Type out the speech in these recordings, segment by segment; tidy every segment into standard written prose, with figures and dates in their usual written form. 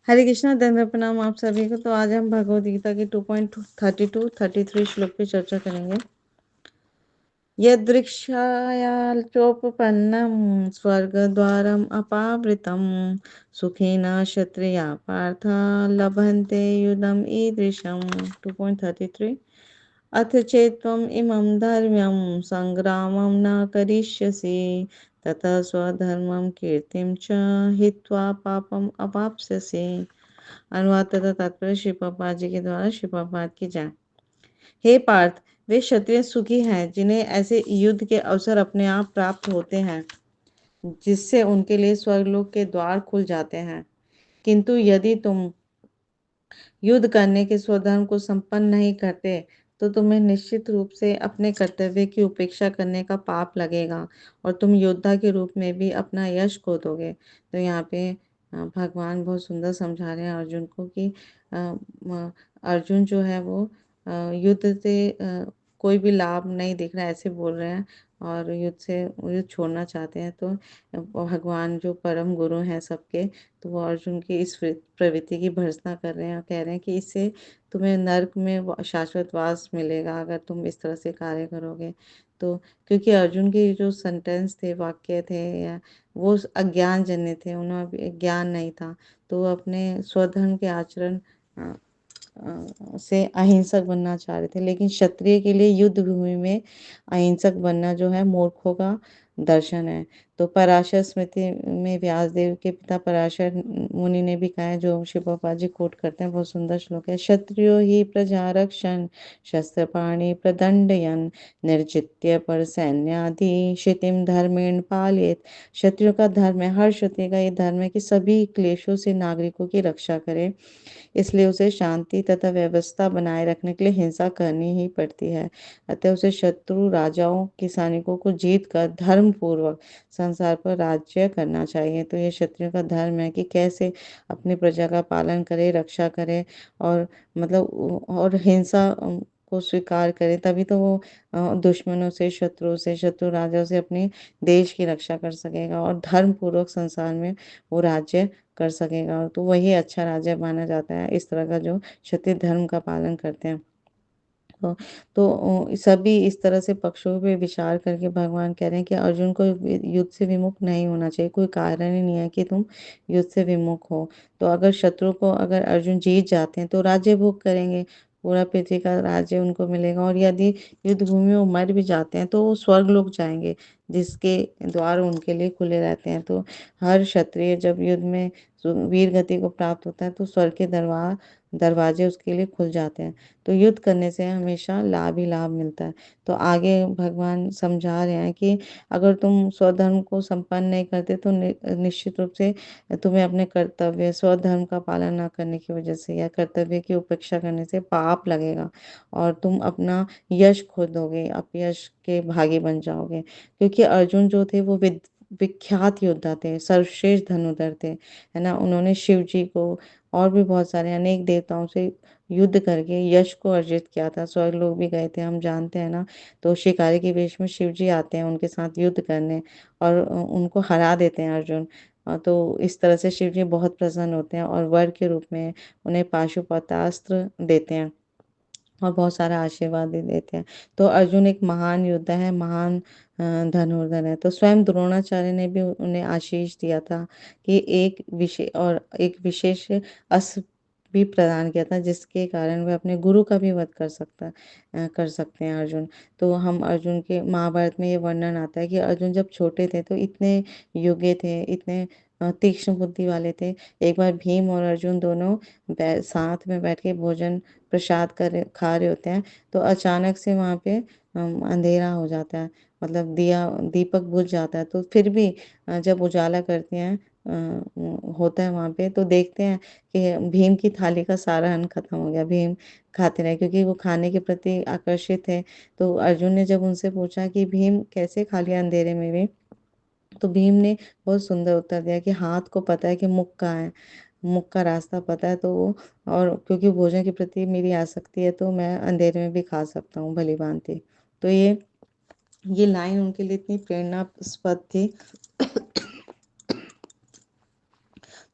हरे कृष्णा, दंड प्रणाम आप सभी को। तो आज हम भगवद गीता के 2.32-33 श्लोक पे चर्चा करेंगे। यदृक्षायाचोपपन्नं स्वर्गद्वारम् अपावृतं सुखेन क्षत्रिया पार्थ लभन्ते युधम् ईदृशम्। 2.33 अथ चेत्त्वम् इमं धर्म्यं सङ्ग्रामं न करिष्यसि ततः स्वधर्मं कीर्तिं च हित्वा पापम् अवाप्स्यसि। अनुवाद तथा तात्पर्य श्री प्रभुपाद जी के द्वारा। श्री प्रभुपाद की जय। हे पार्थ, वे क्षत्रिय सुखी हैं जिन्हें ऐसे युद्ध के अवसर अपने आप प्राप्त होते हैं जिससे उनके लिए स्वर्गलोक के द्वार खुल जाते हैं। किंतु यदि तुम युद्ध करने के स्वधर्म को संपन्न नहीं करते तो तुम्हें निश्चित रूप से अपने कर्तव्य की उपेक्षा करने का पाप लगेगा और तुम योद्धा के रूप में भी अपना यश खो दोगे। तो यहाँ पे भगवान बहुत सुंदर समझा रहे हैं अर्जुन को कि अर्जुन जो है वो युद्ध से कोई भी लाभ नहीं दिख रहा है, ऐसे बोल रहे हैं और युद्ध छोड़ना चाहते हैं। तो भगवान जो परम गुरु हैं सबके, तो वो अर्जुन की इस प्रवृत्ति की भर्त्सना कर रहे हैं और कह रहे हैं कि इससे तुम्हें नर्क में शाश्वत वास मिलेगा अगर तुम इस तरह से कार्य करोगे। तो क्योंकि अर्जुन के जो सेंटेंस थे, वाक्य थे, या वो अज्ञान जन्य थे, उन्हें ज्ञान नहीं था, तो वो अपने स्वधर्म के आचरण से अहिंसक बनना चाह रहे थे। लेकिन क्षत्रिय के लिए युद्ध भूमि में अहिंसक बनना जो है मूर्खों का दर्शन है। तो पराशर स्मृति में व्यासदेव के पिता पराशर मुनि ने भी कहा है, जो श्री प्रभुपाद जी कोट करते हैं, बहुत सुंदर श्लोक है। क्षत्रियो ही प्रजा रक्षण शस्त्र पाणि प्रदंडयन निर्जित्य पर सैन्यादि क्षितिम धर्मेण पालित। क्षत्रियो का धर्म है, हर क्षत्रिय का ये धर्म है कि सभी क्लेशों से नागरिकों की रक्षा करे, इसलिए उसे शांति तथा व्यवस्था बनाए रखने के लिए हिंसा करनी ही पड़ती है। अतः उसे शत्रु राजाओं के सैनिकों को जीत कर धर्म पूर्वक संसार पर राज्य करना चाहिए। तो ये क्षत्रियों का धर्म है कि कैसे अपनी प्रजा का पालन करे, रक्षा करे और मतलब और हिंसा को स्वीकार करे, तभी तो वो दुश्मनों से, शत्रुओं से, शत्रु राजाओं से अपने देश की रक्षा कर सकेगा और धर्म पूर्वक संसार में वो राज्य कर सकेगा। तो वही अच्छा राजा माना जाता है, इस तरह का जो क्षत्रिय धर्म का पालन करते हैं। सभी इस तरह से पक्षों पे विचार करके भगवान कह रहे हैं कि अर्जुन को युद्ध से विमुख नहीं होना चाहिए। कोई कारण ही नहीं है कि तुम युद्ध से विमुख हो। तो अगर शत्रु को अगर अर्जुन जीत जाते हैं तो राज्य भोग करेंगे, पूरा पृथ्वी का राज्य उनको मिलेगा। और यदि युद्ध भूमि में वो मर भी जाते हैं तो वो स्वर्ग लोक जाएंगे, जिसके द्वार उनके लिए खुले रहते हैं। तो हर क्षत्रिय जब युद्ध में वीर गति को प्राप्त होता है तो स्वर्ग के दरवाजे उसके लिए खुल जाते हैं। तो युद्ध करने से हमेशा लाभ ही लाभ मिलता है। तो आगे भगवान समझा रहे हैं कि अगर तुम स्वधर्म को संपन्न नहीं करते तो निश्चित रूप से तुम्हें अपने कर्तव्य स्वधर्म का पालन न करने की वजह से या कर्तव्य की उपेक्षा करने से पाप लगेगा और तुम अपना यश खो दोगे, अपयश के भागी बन जाओगे। क्योंकि अर्जुन जो थे वो विख्यात योद्धा थे, सर्वश्रेष्ठ धनुर्धर थे, है ना। उन्होंने शिव जी को और भी बहुत सारे अनेक देवताओं से युद्ध करके यश को अर्जित किया था। स्वर्ग लोग भी गए थे, हम जानते हैं ना। तो शिकारी के वेश में शिव जी आते हैं उनके साथ युद्ध करने और उनको हरा देते हैं अर्जुन। तो इस तरह से शिव जी बहुत प्रसन्न होते हैं और वर के रूप में उन्हें पाशुपतास्त्र देते हैं और बहुत सारा आशीर्वाद भी देते हैं। तो अर्जुन एक महान योद्धा है, महान धनुर्धर है। तो स्वयं द्रोणाचार्य ने भी उन्हें आशीष दिया था कि एक विशेष अस्त्र भी प्रदान किया था, जिसके कारण वे अपने गुरु का भी वध कर सकते हैं अर्जुन। तो हम अर्जुन के महाभारत में ये वर्णन आता है कि अर्जुन जब छोटे थे तो इतने योग्य थे, इतने तीक्ष्ण बुद्धि वाले थे। एक बार भीम और अर्जुन दोनों साथ में बैठ के भोजन प्रसाद खा रहे होते हैं, तो अचानक से वहाँ पे अंधेरा हो जाता है, मतलब दीपक बुझ जाता है। तो फिर भी जब उजाला करते हैं होता है वहाँ पे, तो देखते हैं कि भीम की थाली का सारा अन्न खत्म हो गया। भीम खाते रहे क्योंकि वो खाने के प्रति आकर्षित थे। तो अर्जुन ने जब उनसे पूछा कि भीम कैसे खा लिया अंधेरे में भी, तो भीम ने बहुत सुंदर उत्तर दिया कि हाथ को पता है कि मुख कहाँ है, मुख का रास्ता पता है, तो वो और क्योंकि भोजन के प्रति मेरी आसक्ति है तो मैं अंधेरे में भी खा सकता हूँ भली भांति। तो ये लाइन उनके लिए इतनी प्रेरणास्पद थी।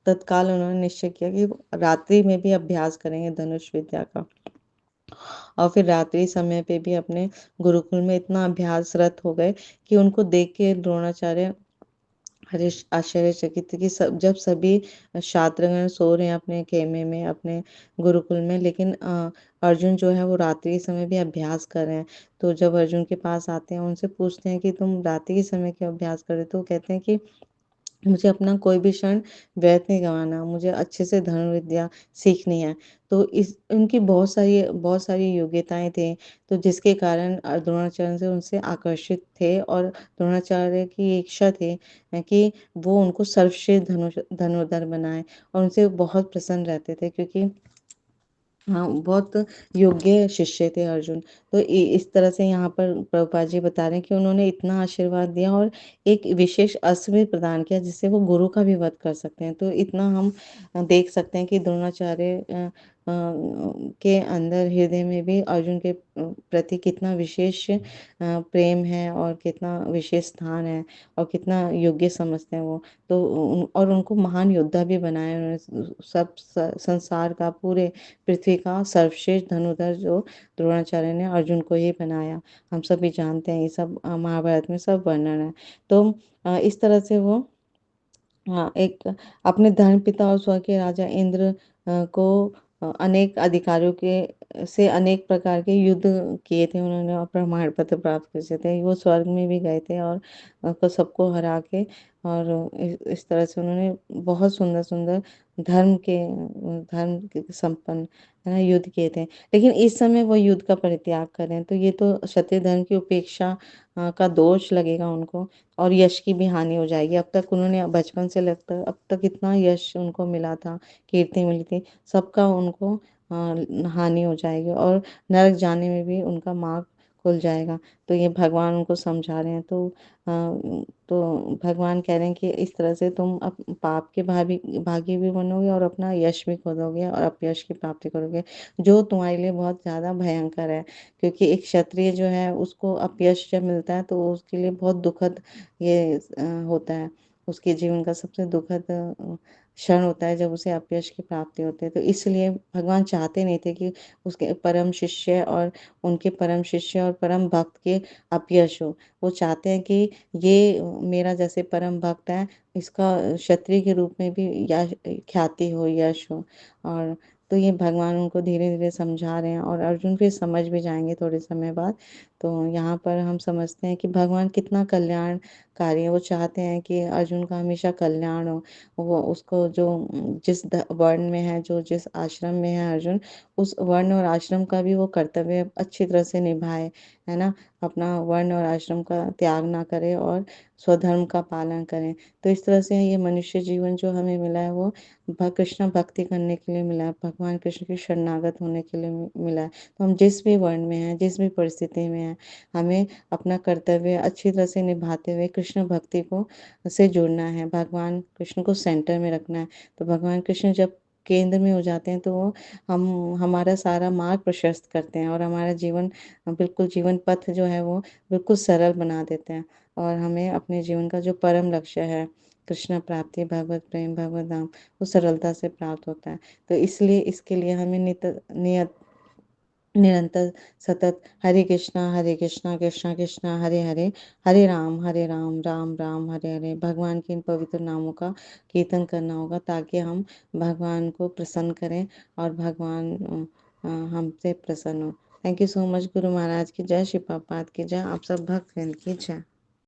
तत्काल उन्होंने निश्चय किया कि रात्रि में भी अभ्यास करेंगे धनुष विद्या का। और फिर रात्रि समय पे भी अपने गुरुकुल में इतना अभ्यासरत हो गए कि उनको देख के द्रोणाचार्य हरीश आश्चर्यचकित थे कि सब जब सभी छात्रगण सो रहे हैं अपने खेमे में, अपने गुरुकुल में, लेकिन अर्जुन जो है वो रात्रि के समय भी अभ्यास कर रहे हैं। तो जब अर्जुन के पास आते हैं, उनसे पूछते हैं कि तुम रात्रि के समय क्यों अभ्यास कर रहे हो? तो वो कहते हैं कि मुझे अपना कोई भी क्षण व्यर्थ नहीं गँवाना, मुझे अच्छे से धनुर्विद्या सीखनी है। तो इस उनकी बहुत सारी योग्यताएँ थी, तो जिसके कारण द्रोणाचार्य से उनसे आकर्षित थे और द्रोणाचार्य की इच्छा थी कि वो उनको सर्वश्रेष्ठ धनुर्धर बनाएँ और उनसे बहुत प्रसन्न रहते थे, क्योंकि हाँ, बहुत योग्य शिष्य थे अर्जुन। तो इ इस तरह से यहाँ पर प्रभुपाद जी बता रहे हैं कि उन्होंने इतना आशीर्वाद दिया और एक विशेष अस्त्र भी प्रदान किया, जिससे वो गुरु का भी वध कर सकते हैं। तो इतना हम देख सकते हैं कि द्रोणाचार्य के अंदर हृदय में भी अर्जुन के प्रति कितना विशेष प्रेम है और कितना विशेष स्थान है और कितना योग्य समझते हैं वो। तो और उनको महान योद्धा भी बनाया उन्होंने, सब संसार का, पूरे पृथ्वी का सर्वश्रेष्ठ धनुर्धर जो द्रोणाचार्य ने अर्जुन को ही बनाया। हम सभी जानते हैं, ये सब महाभारत में सब वर्णन है। तो इस तरह से वो हाँ, एक अपने धर्मपिता और स्वर्ग के राजा इंद्र को अनेक अधिकारियों के से अनेक प्रकार के युद्ध किए थे उन्होंने और प्रमाण पत्र प्राप्त किए थे। वो स्वर्ग में भी गए थे और को सबको हरा के, और इस तरह से उन्होंने बहुत सुंदर-सुंदर धर्म के संपन्न, है ना, युद्ध किए थे। लेकिन इस समय वो युद्ध का परित्याग कर रहे हैं, तो ये तो क्षत्रिय धर्म की उपेक्षा का दोष लगेगा उनको और यश की भी हानि हो जाएगी। अब तक उन्होंने बचपन से लगता अब तक इतना यश उनको मिला था, कीर्ति मिली थी, सबका उनको हानि हो जाएगी और नरक जाने में भी उनका मार्ग खुल जाएगा। तो ये भगवान उनको समझा रहे हैं। तो भगवान कह रहे हैं कि इस तरह से तुम पाप के भागी भी बनोगे और अपना यश भी खोदोगे और अपयश की प्राप्ति करोगे, जो तुम्हारे लिए बहुत ज़्यादा भयंकर है। क्योंकि एक क्षत्रिय जो है उसको अपयश जब मिलता है तो उसके लिए बहुत दुखद ये होता है। उसके जीवन का सबसे दुखद क्षण होता है जब उसे अपयश की प्राप्ति होती है। तो इसलिए भगवान चाहते नहीं थे कि उसके परम शिष्य और उनके परम शिष्य और परम भक्त के अपयश हो। वो चाहते हैं कि ये मेरा जैसे परम भक्त है, इसका क्षत्रिय के रूप में भी यश ख्याति हो, यश हो। और तो ये भगवान उनको धीरे-धीरे समझा रहे हैं और अर्जुन फिर समझ भी जाएँगे थोड़े समय बाद। तो यहाँ पर हम समझते हैं कि भगवान कितना कल्याणकारी है। वो चाहते हैं कि अर्जुन का हमेशा कल्याण हो। वो उसको जो जिस वर्ण में है, जो जिस आश्रम में है अर्जुन, उस वर्ण और आश्रम का भी वो कर्तव्य अच्छी तरह से निभाए, है ना? अपना वर्ण और आश्रम का त्याग ना करे और स्वधर्म का पालन करें। तो इस तरह से ये मनुष्य जीवन जो हमें मिला है वो कृष्ण भक्ति करने के लिए मिला है, भगवान कृष्ण के शरणागत होने के लिए मिला है। तो हम जिस भी वर्ण में हैं, जिस भी परिस्थिति में हैं, हमें अपना कर्तव्य अच्छी तरह से निभाते हुए कृष्ण भक्ति को से जुड़ना है, भगवान कृष्ण को सेंटर में रखना है। तो भगवान कृष्ण जब केंद्र में हो जाते हैं तो वो हमारा सारा मार्ग प्रशस्त करते हैं और हमारा जीवन बिल्कुल जीवन पथ जो है वो बिल्कुल सरल बना देते हैं और हमें अपने जीवन का जो परम लक्ष्य है, कृष्ण प्राप्ति, भगवत प्रेम, भगवत धाम, वो सरलता से प्राप्त होता है। तो इसलिए इसके लिए हमें निरंतर सतत हरे कृष्णा कृष्णा कृष्णा हरे हरे, हरे राम राम राम हरे हरे, भगवान के इन पवित्र नामों का कीर्तन करना होगा ताकि हम भगवान को प्रसन्न करें और भगवान हमसे प्रसन्न हो। Thank you so much. Guru Maharaj की जय, श्री प्रभुपाद की जय, आप सब भक्त की जय।